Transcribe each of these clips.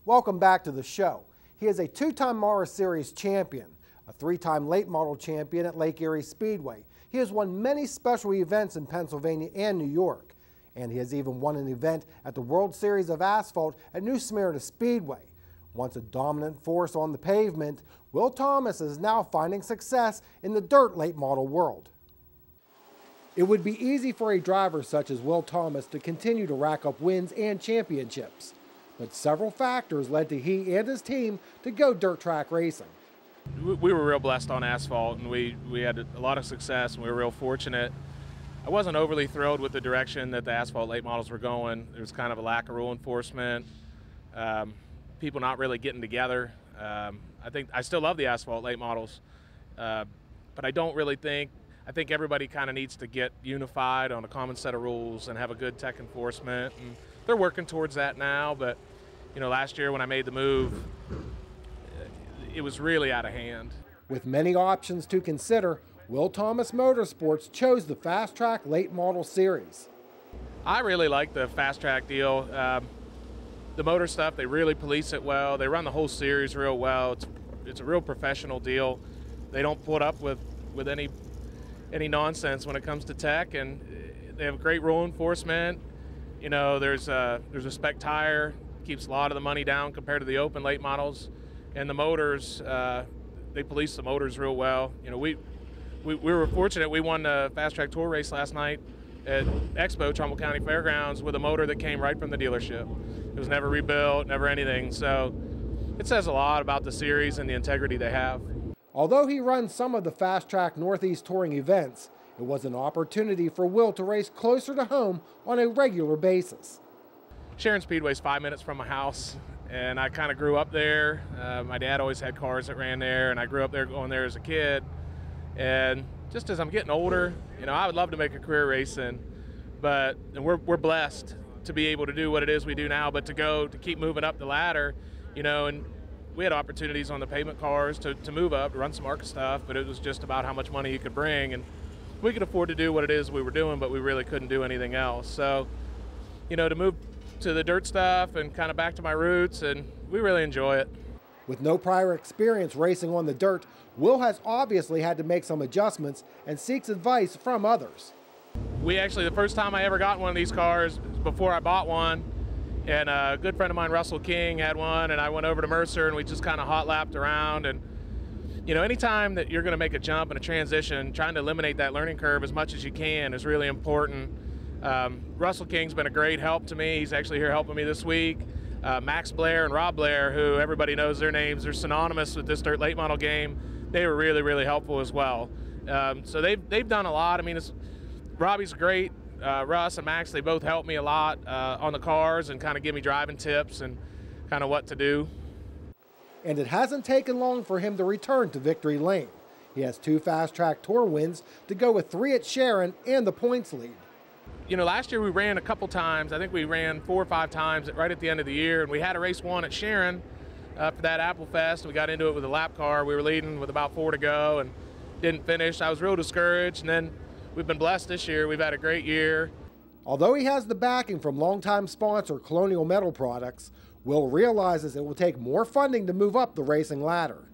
Welcome back to the show. He is a two-time Mars Series champion, a three-time late model champion at Lake Erie Speedway. He has won many special events in Pennsylvania and New York, and he has even won an event at the World Series of Asphalt at New Smyrna Speedway. Once a dominant force on the pavement, Will Thomas is now finding success in the dirt late model world. It would be easy for a driver such as Will Thomas to continue to rack up wins and championships, but several factors led to he and his team to go dirt track racing. We were real blessed on asphalt, and we had a lot of success, and we were real fortunate. I wasn't overly thrilled with the direction that the asphalt late models were going. There was kind of a lack of rule enforcement, people not really getting together. I still love the asphalt late models, but I think everybody kind of needs to get unified on a common set of rules and have a good tech enforcement, and they're working towards that now. But you know, last year when I made the move, it was really out of hand. With many options to consider, Will Thomas Motorsports chose the Fast Track Late Model Series. I really like the Fast Track deal. The motor stuff, they really police it well. They run the whole series real well. It's a real professional deal. They don't put up with any nonsense when it comes to tech, and they have great rule enforcement. You know, there's a spec tire, keeps a lot of the money down compared to the open late models, and the motors, they police the motors real well. You know, we were fortunate. We won the Fast Track Tour race last night at Expo, Trumbull County Fairgrounds, with a motor that came right from the dealership. It was never rebuilt, never anything. So it says a lot about the series and the integrity they have. Although he runs some of the Fast Track Northeast touring events, it was an opportunity for Will to race closer to home on a regular basis. Sharon Speedway is 5 minutes from my house, and I kind of grew up there. My dad always had cars that ran there, and I grew up there going there as a kid. And just as I'm getting older, you know, I would love to make a career racing, but we're blessed to be able to do what it is we do now, but to keep moving up the ladder, you know, and we had opportunities on the pavement cars to move up, to run some ARCA stuff, but it was just about how much money you could bring, and we could afford to do what it is we were doing, but we really couldn't do anything else. So, you know, to move to the dirt stuff and kind of back to my roots, and we really enjoy it. With no prior experience racing on the dirt, Will has obviously had to make some adjustments and seeks advice from others. The first time I ever got one of these cars, before I bought one, and a good friend of mine, Russell King, had one, and I went over to Mercer and we just kind of hot lapped around. And you know, anytime that you're going to make a jump and a transition, trying to eliminate that learning curve as much as you can is really important. Russell King's been a great help to me. He's actually here helping me this week. Max Blair and Rob Blair, who everybody knows their names, they're synonymous with this dirt late model game. They were really, really helpful as well. So they've done a lot. I mean, Robbie's great. Russ and Max, they both helped me a lot on the cars and kind of give me driving tips and kind of what to do. And it hasn't taken long for him to return to victory lane. He has 2 Fast Track Tour wins to go with 3 at Sharon and the points lead. You know, last year we ran a couple times. I think we ran 4 or 5 times right at the end of the year, and we had a race 1 at Sharon for that Apple Fest. We got into it with a lap car. We were leading with about 4 to go and didn't finish. I was real discouraged, and then we've been blessed this year. We've had a great year. Although he has the backing from longtime sponsor Colonial Metal Products, Will realizes it will take more funding to move up the racing ladder.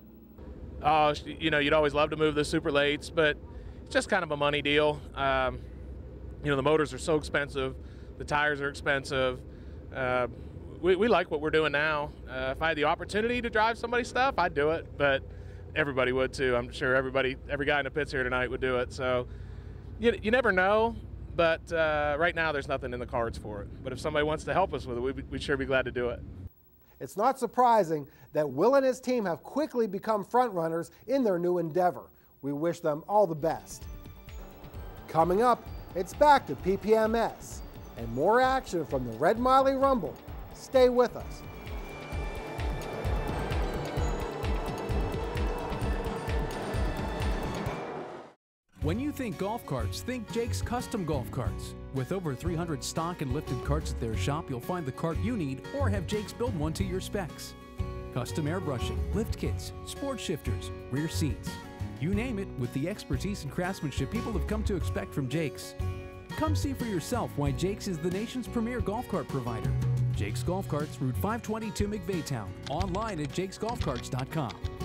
You know, you'd always love to move the super lates, but it's just kind of a money deal. You know, the motors are so expensive, the tires are expensive. We like what we're doing now. If I had the opportunity to drive somebody's stuff, I'd do it, but everybody would too. I'm sure every guy in the pits here tonight would do it. So you never know, but right now there's nothing in the cards for it. But if somebody wants to help us with it, we'd sure be glad to do it. It's not surprising that Will and his team have quickly become front runners in their new endeavor. We wish them all the best. Coming up, it's back to PPMS and more action from the Red Miley Rumble. Stay with us. When you think golf carts, think Jake's Custom Golf Carts. With over 300 stock and lifted carts at their shop, you'll find the cart you need or have Jake's build one to your specs. Custom airbrushing, lift kits, sport shifters, rear seats. You name it, with the expertise and craftsmanship people have come to expect from Jake's. Come see for yourself why Jake's is the nation's premier golf cart provider. Jake's Golf Carts, Route 522 McVaytown. Online at jakesgolfcarts.com.